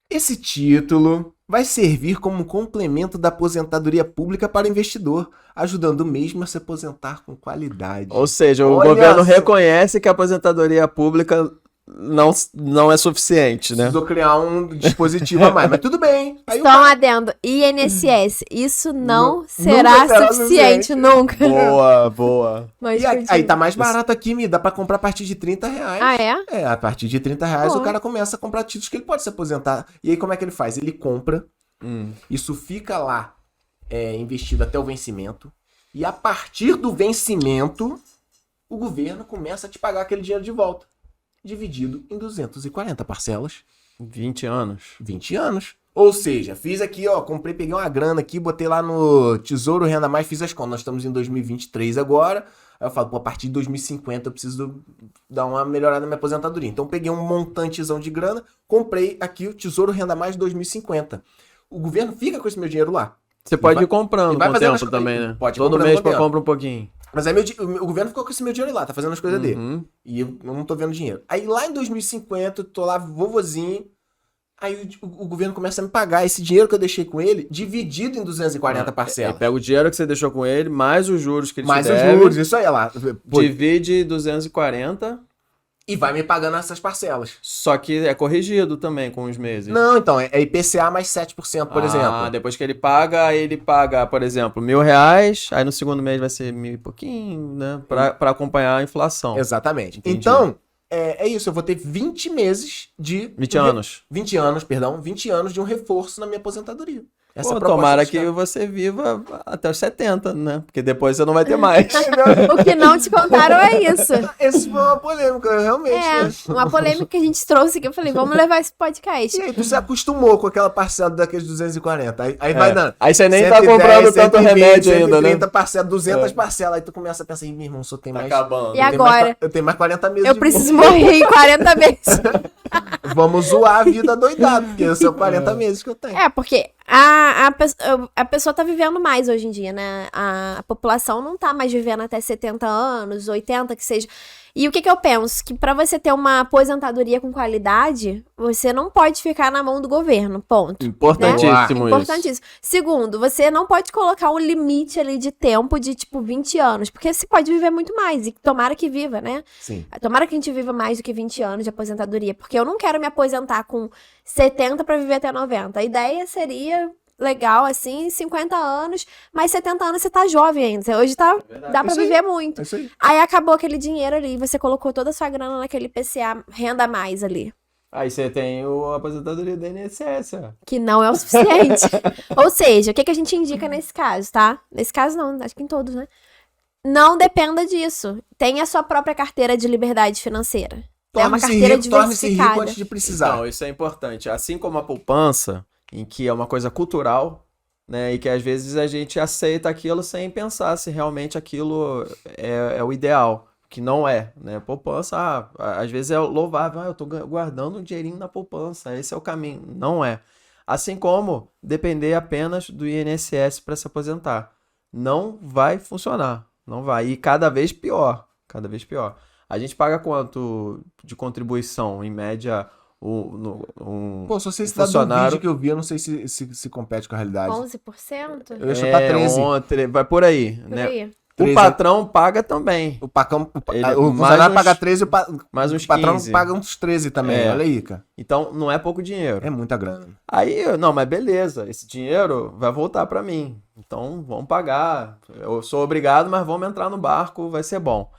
Esse título vai servir como um complemento da aposentadoria pública para o investidor, ajudando o mesmo a se aposentar com qualidade. Ou seja, o Olha governo só. reconhece que a aposentadoria pública não é suficiente, né? Precisou criar um dispositivo a mais, mas tudo bem. Aí Só um adendo. INSS. Isso não será nunca será suficiente, nunca. Boa. Mas aí tá mais barato aqui, me dá pra comprar a partir de R$30. Ah, é? É, a partir de R$30 Pô. o cara começa a comprar títulos que ele pode se aposentar. E aí como é que ele faz? Ele compra, isso fica lá investido até o vencimento, e a partir do vencimento, o governo começa a te pagar aquele dinheiro de volta, dividido em 240 parcelas. 20 anos. 20 anos. Ou seja, fiz aqui, ó, peguei uma grana aqui, botei lá no Tesouro Renda Mais, fiz as contas. Nós estamos em 2023 agora. Aí eu falo, pô, a partir de 2050 eu preciso dar uma melhorada na minha aposentadoria. Então eu peguei um montantezão de grana, comprei aqui o Tesouro Renda Mais 2050. O governo fica com esse meu dinheiro lá. Você pode ir comprando vai com o fazendo tempo as também, coisas. né? Pode ir Todo comprando mês com o tempo. compra um pouquinho. Mas aí o governo ficou com esse meu dinheiro lá, tá fazendo as coisas dele. E eu não tô vendo dinheiro. Aí lá em 2050, eu tô lá, vovozinho. Aí o governo começa a me pagar esse dinheiro que eu deixei com ele, dividido em 240 parcelas. Aí pega o dinheiro que você deixou com ele, mais os juros que ele Mais te os deve, juros, isso aí, lá. Pô, divide 240, e vai me pagando essas parcelas. só que é corrigido também com os meses. Não, então, é IPCA mais 7%, por exemplo. Depois que ele paga, por exemplo, R$1.000, aí no segundo mês vai ser 1.000 e pouquinho, né? Pra acompanhar a inflação. Exatamente. Entendi. Então, é isso, eu vou ter 20 meses de... 20 anos. 20 anos, perdão, 20 anos de um reforço na minha aposentadoria. Essa é Pô, a proposta tomara dos que caras. você viva até os 70, né? Porque depois você não vai ter mais. O que não te contaram é isso. Esse foi uma polêmica, realmente. Né? Uma polêmica que a gente trouxe que eu falei, vamos levar esse podcast. E aí, tu se acostumou com aquela parcela daqueles 240. Aí vai dando. Aí você nem 110, tá comprando tanto 120, remédio ainda, né? 130 parcelas, 200 parcelas. Aí tu começa a pensar, meu irmão, só tem Tá mais... acabando. E agora? Eu tenho mais 40 meses Eu de preciso morrer em 40 meses. Vamos zoar a vida doidado, porque são 40 meses que eu tenho. Porque a pessoa tá vivendo mais hoje em dia, né? A população não tá mais vivendo até 70 anos, 80 que seja. E o que eu penso? Que pra você ter uma aposentadoria com qualidade, você não pode ficar na mão do governo, ponto. Importantíssimo isso. Importantíssimo. Segundo, você não pode colocar um limite ali de tempo de, 20 anos, porque você pode viver muito mais, e tomara que viva, né? Sim. Tomara que a gente viva mais do que 20 anos de aposentadoria, porque eu não quero me aposentar com 70 pra viver até 90. A ideia seria legal, assim, 50 anos, mas 70 anos você tá jovem ainda. Hoje dá pra Isso aí. viver muito. É isso aí. Aí acabou aquele dinheiro ali, você colocou toda a sua grana naquele PCA, renda a mais ali. Aí você tem a aposentadoria do INSS, ó. Que não é o suficiente. Ou seja, o que a gente indica nesse caso, tá? Nesse caso não, acho que em todos, né? Não dependa disso. Tenha a sua própria carteira de liberdade financeira. É uma carteira Torne-se rico diversificada. antes de precisar. Então, isso é importante. Assim como a poupança, em que é uma coisa cultural, né? E que às vezes a gente aceita aquilo sem pensar se realmente aquilo é o ideal. Que não é, né? Poupança, às vezes é louvável. Eu tô guardando um dinheirinho na poupança, esse é o caminho. Não é. Assim como depender apenas do INSS para se aposentar. Não vai funcionar. Não vai. E cada vez pior. Cada vez pior. A gente paga quanto de contribuição? Em média, Pô, só sei se dá do vídeo que eu vi, eu não sei se compete com a realidade. 11%? Eu ia chutar 13. Vai por aí, Por né? aí. O patrão paga também. O Ele- funcionário paga 13, mais uns o patrão 15. paga uns 13 também. É. Olha aí, cara. Então, não é pouco dinheiro. É muita grana. Aí, não, mas beleza, esse dinheiro vai voltar pra mim. Então, vamos pagar. Eu sou obrigado, mas vamos entrar no barco, vai ser bom.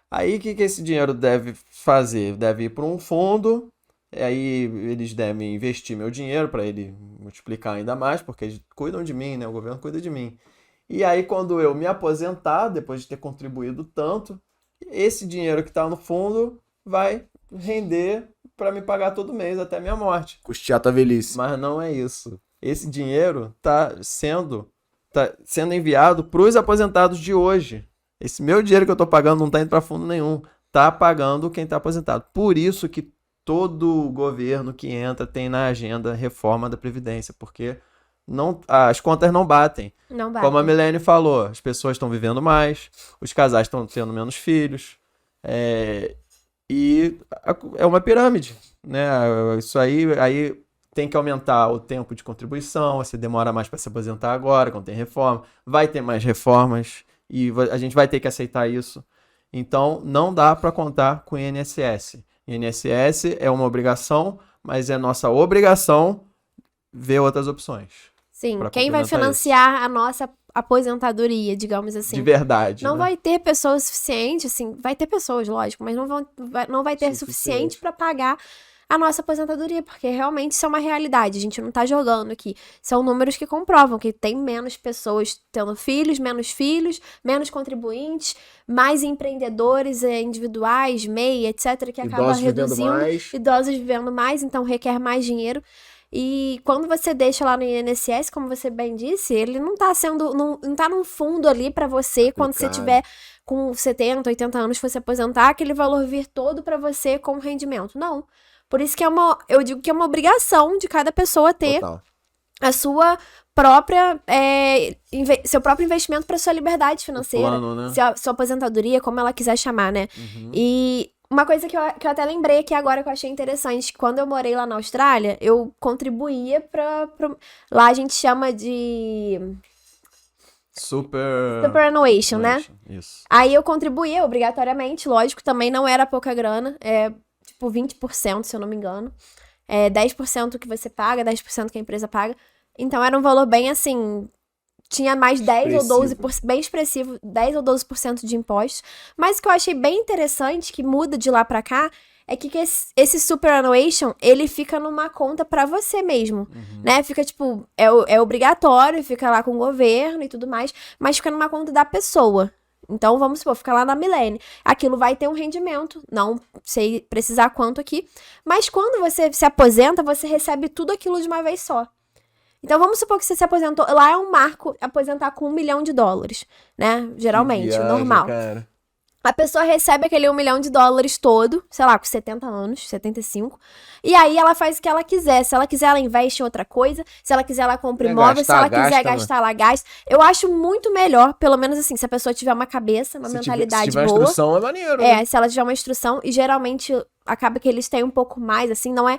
Aí, o que esse dinheiro deve fazer? Deve ir para um fundo, aí eles devem investir meu dinheiro para ele multiplicar ainda mais, porque eles cuidam de mim, né? O governo cuida de mim. E aí, quando eu me aposentar, depois de ter contribuído tanto, esse dinheiro que está no fundo vai render para me pagar todo mês até minha morte. Custear tua velhice. Mas não é isso. Esse dinheiro tá sendo enviado para os aposentados de hoje. Esse meu dinheiro que eu tô pagando não tá indo para fundo nenhum. Tá pagando quem tá aposentado. Por isso que todo governo que entra tem na agenda reforma da Previdência, porque as contas não batem. Não vai. Como a Milene falou, as pessoas estão vivendo mais, os casais estão tendo menos filhos, e é uma pirâmide, né? Isso aí tem que aumentar o tempo de contribuição, você demora mais para se aposentar agora, quando tem reforma, vai ter mais reformas e a gente vai ter que aceitar isso. Então, não dá para contar com o INSS. INSS é uma obrigação, mas é nossa obrigação ver outras opções. Sim, pra quem vai complementar financiar a nossa aposentadoria, digamos assim. De verdade, Não né? vai ter pessoas suficientes, assim, vai ter pessoas, lógico, mas não vai ter suficiente para pagar a nossa aposentadoria, porque realmente isso é uma realidade, a gente não tá jogando aqui. São números que comprovam que tem menos pessoas tendo filhos, menos contribuintes, mais empreendedores individuais, MEI, etc, que acaba Idosos vivendo reduzindo, mais. idosos vivendo mais, então requer mais dinheiro. E quando você deixa lá no INSS, como você bem disse, ele não tá sendo, não tá num fundo ali pra você, quando você tiver com 70, 80 anos, for se aposentar, aquele valor vir todo pra você com rendimento. Não. Por isso que eu digo que é uma obrigação de cada pessoa ter Total. a sua própria, seu próprio investimento para sua liberdade financeira, plano, né? sua aposentadoria, como ela quiser chamar, né? E uma coisa que eu até lembrei aqui agora que eu achei interessante, quando eu morei lá na Austrália, eu contribuía lá a gente chama de superannuation, né? Isso. Aí eu contribuía obrigatoriamente, lógico, também não era pouca grana, tipo 20%, se eu não me engano. 10% que você paga, 10% que a empresa paga. Então era um valor bem assim, tinha mais 10 ou 12%, bem expressivo, 10 ou 12% de impostos. Mas o que eu achei bem interessante, que muda de lá pra cá, é que esse superannuation, ele fica numa conta pra você mesmo, né? Fica tipo, é obrigatório, fica lá com o governo e tudo mais, mas fica numa conta da pessoa. Então, vamos supor, fica lá na Milene. Aquilo vai ter um rendimento, não sei precisar quanto aqui, mas quando você se aposenta, você recebe tudo aquilo de uma vez só. Então, vamos supor que você se aposentou, lá é um marco aposentar com $1 milhão, né? Geralmente, normal. Cara. A pessoa recebe aquele $1 milhão todo, sei lá, com 70 anos, 75. E aí ela faz o que ela quiser. Se ela quiser, ela investe em outra coisa. Se ela quiser, ela compra imóvel. Se ela quiser gastar, ela gasta. Eu acho muito melhor, pelo menos assim, se a pessoa tiver uma cabeça, uma mentalidade boa. Se tiver instrução, é maneiro, né? Se ela tiver uma instrução. E geralmente acaba que eles têm um pouco mais, assim, não é,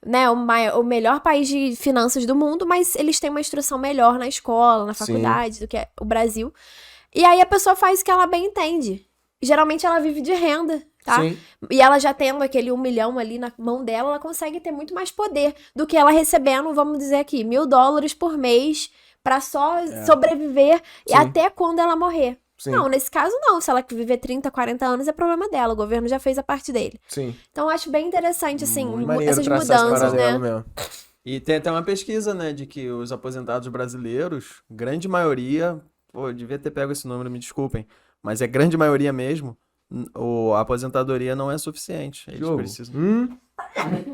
né, o melhor país de finanças do mundo, mas eles têm uma instrução melhor na escola, na faculdade, do que o Brasil. E aí a pessoa faz o que ela bem entende. Geralmente ela vive de renda, tá? Sim. E ela já tendo aquele $1 milhão ali na mão dela, ela consegue ter muito mais poder do que ela recebendo, vamos dizer aqui, $1.000 por mês pra só sobreviver e até quando ela morrer. Sim. Não, nesse caso não. Se ela viver 30, 40 anos, é problema dela. O governo já fez a parte dele. Sim. Então eu acho bem interessante, assim, Maneiro essas traçar esse mudanças, né? paralelo mesmo. E tem até uma pesquisa, né, de que os aposentados brasileiros, grande maioria, pô, eu devia ter pego esse número, me desculpem, mas é grande maioria mesmo, a aposentadoria não é suficiente. Eles precisam.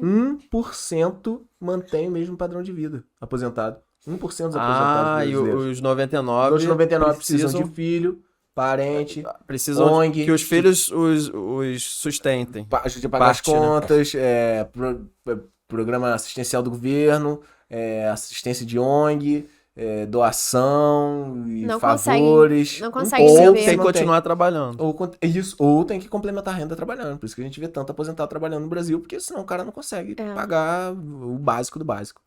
1% mantém o mesmo padrão de vida aposentado. 1% dos aposentados E brasileiros. os 99, Os 99 precisam de filho, parente, precisam ONG, que os filhos os sustentem. de pagar as Parte, né? contas, programa assistencial do governo, assistência de ONG, doação e Não favores. não consegue Ou viver. Tem que não continuar trabalhando. ou tem que complementar a renda trabalhando. Por isso que a gente vê tanto aposentado trabalhando no Brasil, porque senão o cara não consegue pagar o básico do básico.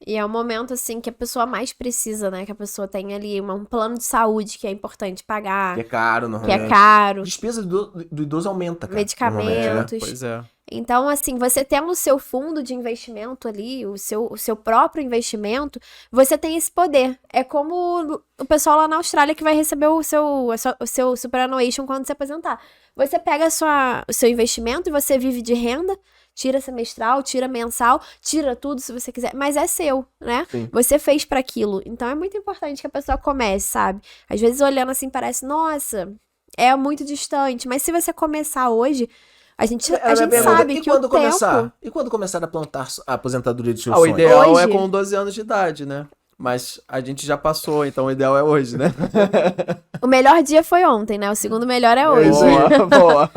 E é um momento, assim, que a pessoa mais precisa, né? Que a pessoa tem ali um plano de saúde que é importante pagar. Que é caro, Que normalmente. é caro. Despesa do idoso aumenta, cara. Medicamentos. Pois é. Então, assim, você tendo o seu fundo de investimento ali, o seu próprio investimento, você tem esse poder. É como o pessoal lá na Austrália que vai receber o seu superannuation quando se aposentar. Você pega o seu investimento e você vive de renda, tira semestral, tira mensal, tira tudo se você quiser, mas é seu, né? Sim. Você fez pra aquilo. Então é muito importante que a pessoa comece, sabe? Às vezes olhando assim parece, nossa, é muito distante, mas se você começar hoje, a gente sabe e que quando o tempo... começar? E quando começar a plantar a aposentadoria de seus O sonhos? ideal é Hoje? com 12 anos de idade, né? Mas a gente já passou, então o ideal é hoje, né? O melhor dia foi ontem, né? O segundo melhor é hoje. Boa, boa.